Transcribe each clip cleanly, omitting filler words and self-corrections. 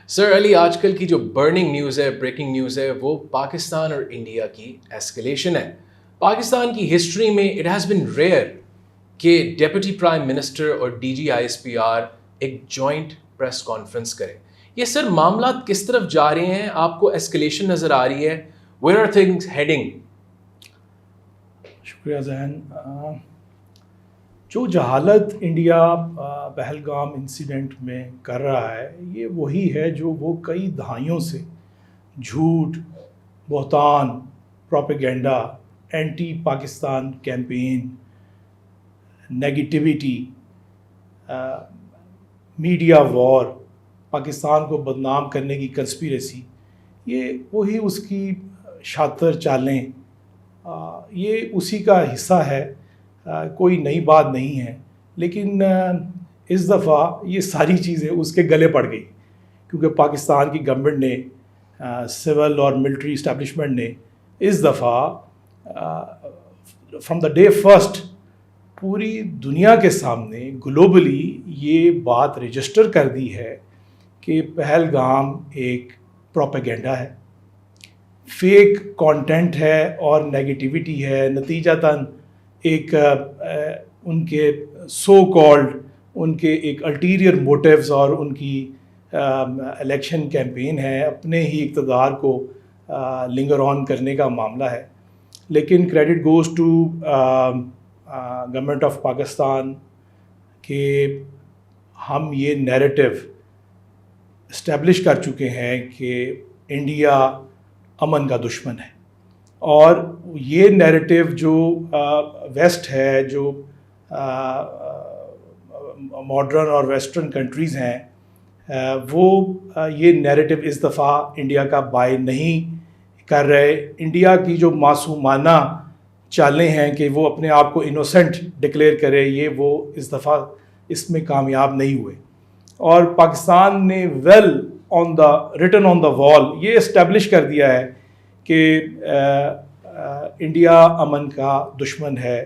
سر علی، آج کل کی جو برننگ نیوز ہے، بریکنگ نیوز ہے، وہ پاکستان اور انڈیا کی ایسکلیشن ہے. پاکستان کی ہسٹری میں اٹ ہیز بن ریئر کہ ڈیپٹی پرائم منسٹر اور D G I S P R ایک جوائنٹ پریس کانفرنس کریں. یہ سر معاملات کس طرف جا رہے ہیں؟ آپ کو ایسکلیشن نظر آ رہی ہے؟ Where are things heading? شکریہ ذہن. جو جہالت انڈیا پہلگام انسیڈنٹ میں کر رہا ہے، یہ وہی ہے جو وہ کئی دہائیوں سے جھوٹ، بہتان، propaganda, anti Pakistan campaign, negativity, media war, Pakistan کو بدنام کرنے کی کنسپیریسی، یہ وہی اس کی شاطر چالیں، یہ اسی کا حصہ ہے. کوئی نئی بات نہیں ہے. لیکن اس دفعہ یہ ساری چیزیں اس کے گلے پڑ گئی، کیونکہ پاکستان کی گورنمنٹ نے، سول اور ملٹری اسٹیبلشمنٹ نے اس دفعہ فرام دا ڈے فرسٹ پوری دنیا کے سامنے گلوبلی یہ بات رجسٹر کر دی ہے کہ پہلگام ایک پروپیگنڈا ہے، فیک کانٹینٹ ہے اور نیگیٹیوٹی ہے. نتیجتاً ایک ان کے سو کالڈ ان کے ایک الٹیریئر موٹیوز اور ان کی الیکشن کیمپین ہے، اپنے ہی اقتدار کو لنگر آن کرنے کا معاملہ ہے. لیکن credit goes to government of Pakistan کہ ہم یہ نیریٹو اسٹیبلش کر چکے ہیں کہ انڈیا امن کا دشمن ہے. اور یہ نیریٹو جو ویسٹ ہے، جو ماڈرن اور ویسٹرن کنٹریز ہیں، وہ یہ نیریٹو اس دفعہ انڈیا کا بائی نہیں کر رہے. انڈیا کی جو معصومانہ چالیں ہیں کہ وہ اپنے آپ کو انوسنٹ ڈکلیئر کرے، یہ وہ اس دفعہ اس میں کامیاب نہیں ہوئے. اور پاکستان نے ریٹن آن دا وال یہ اسٹیبلش کر دیا ہے کہ انڈیا امن کا دشمن ہے.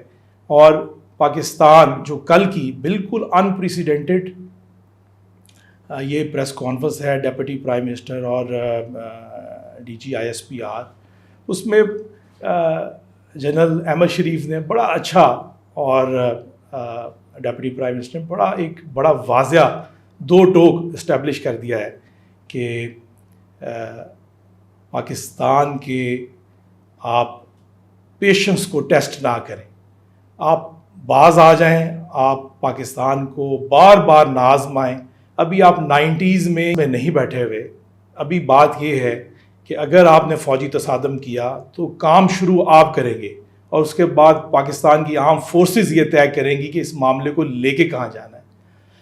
اور پاکستان جو کل کی بالکل انپریسیڈنٹڈ یہ پریس کانفرنس ہے ڈیپٹی پرائم منسٹر اور D G I S P R, اس میں جنرل احمد شریف نے بڑا اچھا، اور ڈیپٹی پرائم منسٹر نے ایک بڑا واضح دو ٹوک اسٹیبلش کر دیا ہے کہ پاکستان کے آپ پیشنس کو ٹیسٹ نہ کریں، آپ باز آ جائیں، آپ پاکستان کو بار بار نہ آزمائیں. ابھی آپ 90s میں نہیں بیٹھے ہوئے. ابھی بات یہ ہے کہ اگر آپ نے فوجی تصادم کیا تو کام شروع آپ کریں گے، اور اس کے بعد پاکستان کی آرم فورسز یہ طے کریں گی کہ اس معاملے کو لے کے کہاں جانا ہے.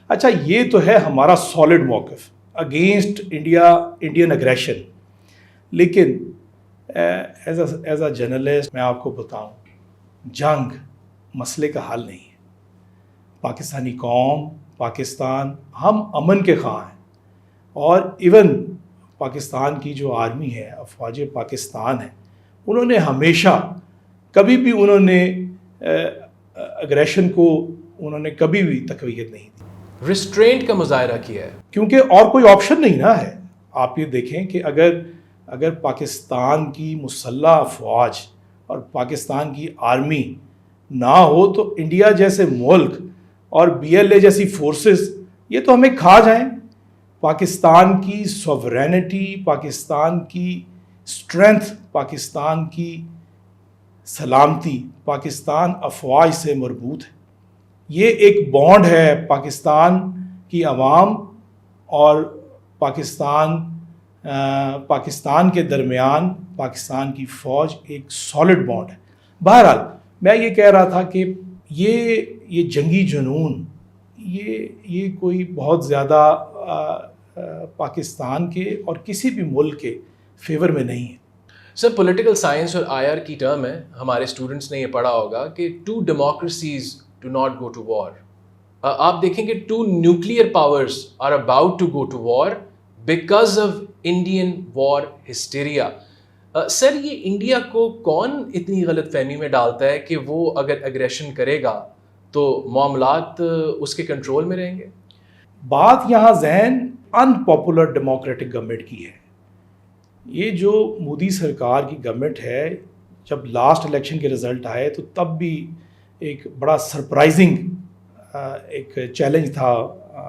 اچھا، یہ تو ہے ہمارا سالڈ موقف اگینسٹ انڈین اگریشن. لیکن ایز اے جرنلسٹ میں آپ کو بتاؤں، جنگ مسئلے کا حل نہیں ہے. پاکستانی قوم، پاکستان، ہم امن کے خواہاں ہیں. اور ایون پاکستان کی جو آرمی ہے، افواج پاکستان ہے، انہوں نے ہمیشہ کبھی بھی انہوں نے اگریشن کو انہوں نے کبھی بھی تقویت نہیں دی، ریسٹرینٹ کا مظاہرہ کیا ہے. کیونکہ اور کوئی آپشن نہیں نا ہے. آپ یہ دیکھیں کہ اگر پاکستان کی مسلح افواج اور پاکستان کی آرمی نہ ہو تو انڈیا جیسے ملک اور بی ایل اے جیسی فورسز یہ تو ہمیں کھا جائیں. پاکستان کی سوورینٹی، پاکستان کی اسٹرینتھ، پاکستان کی سلامتی پاکستان افواج سے مربوط ہے. یہ ایک بانڈ ہے پاکستان کی عوام اور پاکستان کے درمیان. پاکستان کی فوج ایک سالڈ بانڈ ہے. بہرحال میں یہ کہہ رہا تھا کہ یہ جنگی جنون یہ کوئی بہت زیادہ پاکستان کے اور کسی بھی ملک کے فیور میں نہیں ہے. سر پولیٹیکل سائنس اور آئی آر کی ٹرم ہے، ہمارے اسٹوڈنٹس نے یہ پڑھا ہوگا کہ two democracies do not go to war. آپ دیکھیں کہ two nuclear powers are about to go to war because of Indian war hysteria. Sir یہ انڈیا کو کون اتنی غلط فہمی میں ڈالتا ہے کہ وہ اگر اگریشن کرے گا تو معاملات اس کے کنٹرول میں رہیں گے؟ بات یہاں ذہن अनपॉपुलर डेमोक्रेटिक गवर्नमेंट की है। ये जो मोदी सरकार की गवर्नमेंट है, जब लास्ट इलेक्शन के रिज़ल्ट आए तो तब भी एक बड़ा सरप्राइजिंग एक चैलेंज था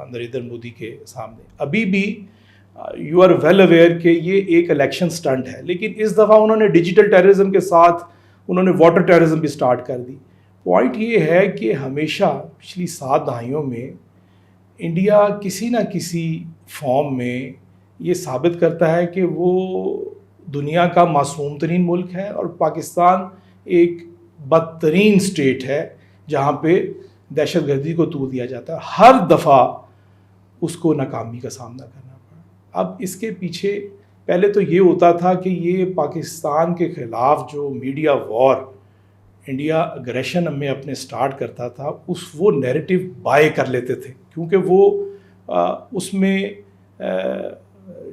नरेंद्र मोदी के सामने। अभी भी यू आर वेल अवेयर कि ये एक इलेक्शन स्टंट है, लेकिन इस दफ़ा उन्होंने डिजिटल टेररिज्म के साथ उन्होंने वाटर टेररिज्म भी स्टार्ट कर दी। पॉइंट ये है कि हमेशा पिछली 7 दहाइयों में इंडिया किसी न किसी फॉर्म में ये साबित करता है कि वो दुनिया का मासूम तरीन मुल्क है और पाकिस्तान एक बदतरीन स्टेट है जहाँ पे दहशतगर्दी को तूल दिया जाता है। हर दफ़ा उसको नाकामी का सामना करना पड़ा। अब इसके पीछे पहले तो ये होता था कि ये पाकिस्तान के ख़िलाफ़ जो मीडिया वॉर इंडिया अग्रेशन में अपने स्टार्ट करता था, वो नैरेटिव बाय कर लेते थे, क्योंकि वो उसमें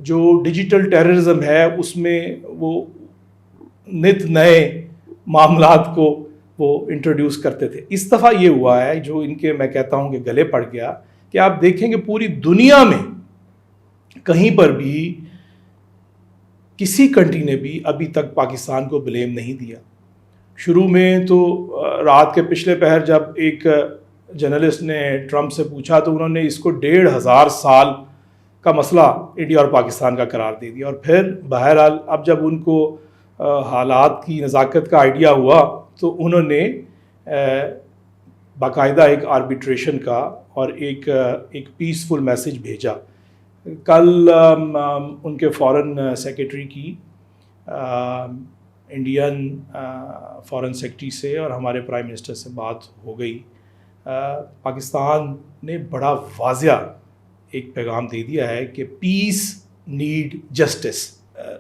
जो डिजिटल टेररिज्म है उसमें वो नित नए मामलात को वो इंट्रोड्यूस करते थे। इस दफ़ा ये हुआ है जो इनके मैं कहता हूँ कि गले पड़ गया कि आप देखेंगे पूरी दुनिया में कहीं पर भी किसी कंट्री ने भी अभी तक पाकिस्तान को ब्लेम नहीं दिया। शुरू में तो रात के पिछले पहर जब एक जर्नलिस्ट ने ट्रंप से पूछा तो उन्होंने इसको 1500 साल का मसला इंडिया और पाकिस्तान का करार दे दिया। और फिर बहरहाल अब जब उनको हालात की नज़ाकत का आइडिया हुआ तो उन्होंने बाकायदा एक आर्बिट्रेशन का और एक पीसफुल मैसेज भेजा। कल उनके फॉरेन सेक्रेटरी की इंडियन फॉरेन सेक्रेटरी से और हमारे प्राइम मिनिस्टर से बात हो गई। पाकिस्तान ने बड़ा वाज़िया एक पैगाम दे दिया है कि पीस नीड जस्टिस।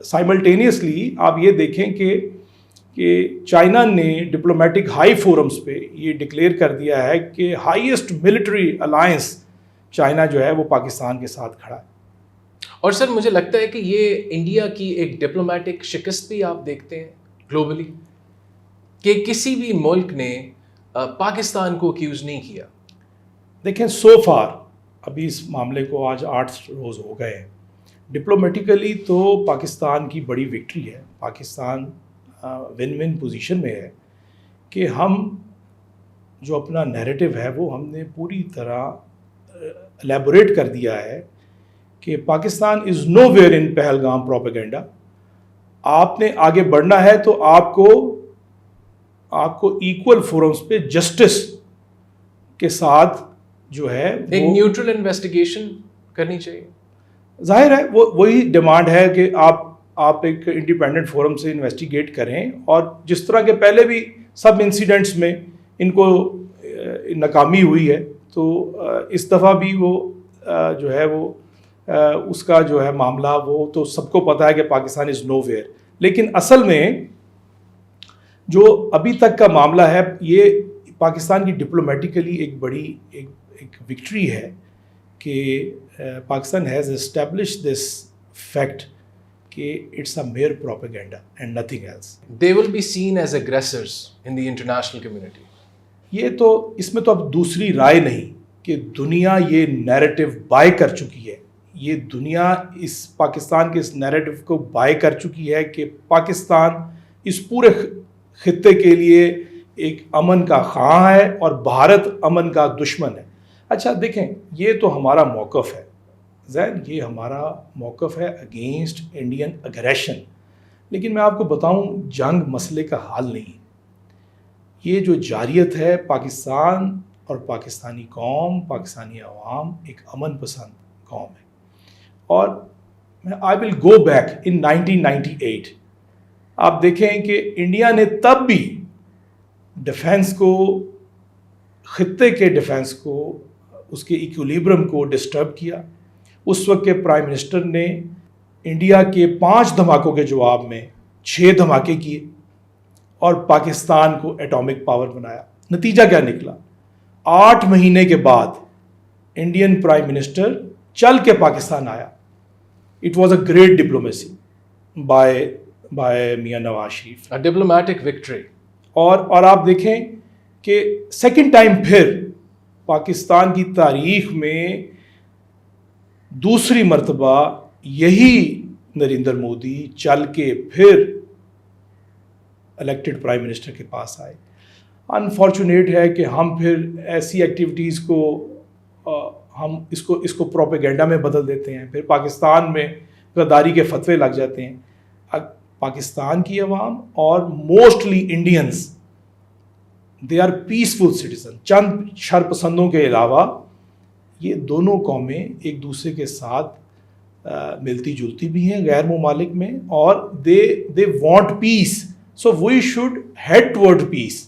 साइमल्टेनियसली आप ये देखें कि चाइना ने डिप्लोमेटिक हाई फोरम्स पे ये डिक्लेयर कर दिया है कि हाईएस्ट मिलिट्री अलायंस चाइना जो है वो पाकिस्तान के साथ खड़ा है। और सर मुझे लगता है कि ये इंडिया की एक डिप्लोमेटिक शिकस्त भी आप देखते हैं ग्लोबली कि किसी भी मुल्क ने पाकिस्तान को अक्यूज़ नहीं किया। देखें सो फार अभी इस मामले को आज 8 रोज़ हो गए हैं। डिप्लोमेटिकली तो पाकिस्तान की बड़ी विक्ट्री है। पाकिस्तान विन विन पोजीशन में है कि हम जो अपना नैरेटिव है वो हमने पूरी तरह एलेबोरेट कर दिया है कि Pakistan is nowhere in Pahalgam propaganda. आपने आगे बढ़ना है तो आपको इक्वल फोरम्स पे जस्टिस के साथ जो है एक न्यूट्रल इन्वेस्टिगेशन करनी चाहिए। जाहिर है वो वही डिमांड है कि आप एक इंडिपेंडेंट फोरम से इन्वेस्टिगेट करें। और जिस तरह के पहले भी सब इंसिडेंट्स में इनको नाकामी हुई है तो इस दफ़ा भी वो जो है वो उसका जो है मामला वो तो सबको पता है कि पाकिस्तान इज़ नो वेयर। लेकिन असल में जो अभी तक का मामला है ये पाकिस्तान की डिप्लोमेटिकली एक बड़ी एक विक्ट्री है कि Pakistan has established this fact कि it's a mere propaganda and nothing else. They will be seen as aggressors in the international community. ये तो इसमें तो अब दूसरी राय नहीं कि दुनिया ये नैरेटिव बाय कर चुकी है। ये दुनिया इस पाकिस्तान के इस नैरेटिव को बाय कर चुकी है कि पाकिस्तान इस पूरे खित्ते के लिए एक अमन का ख़्वाह है और भारत अमन का दुश्मन है। अच्छा देखें, ये तो हमारा मौक़िफ़ है ज़ैन, ये हमारा मौक़िफ़ है अगेंस्ट इंडियन अग्रेशन। लेकिन मैं आपको बताऊं जंग मसले का हल नहीं। ये जो जारियत है पाकिस्तान और पाकिस्तानी कौम, पाकिस्तानी अवाम एक अमन पसंद कौम है। और I will go back in 1998। आप देखें कि इंडिया ने तब भी डिफेंस को, खित्ते के डिफेंस को, उसके इक्विलिब्रियम को डिस्टर्ब किया। उस वक्त के प्राइम मिनिस्टर ने इंडिया के 5 धमाकों के जवाब में 6 धमाके किए और पाकिस्तान को एटॉमिक पावर बनाया। नतीजा क्या निकला? 8 महीने के बाद इंडियन प्राइम मिनिस्टर चल के पाकिस्तान आया। It was a great diplomacy by Mian Nawaz Sharif, a diplomatic victory. और आप देखें कि सेकंड टाइम फिर पाकिस्तान की तारीख में دوسری مرتبہ یہی نریندر مودی چل کے پھر الیکٹڈ پرائم منسٹر کے پاس آئے. انفارچونیٹ ہے کہ ہم پھر ایسی ایکٹیویٹیز کو ہم اس کو پروپیگنڈا میں بدل دیتے ہیں, پھر پاکستان میں غداری کے فتوے لگ جاتے ہیں. پاکستان کی عوام اور mostly Indians they are peaceful citizen. چند شرپسندوں کے علاوہ یہ دونوں قومیں ایک دوسرے کے ساتھ ملتی جلتی بھی ہیں غیر ممالک میں, اور they want peace. So we should head toward piece.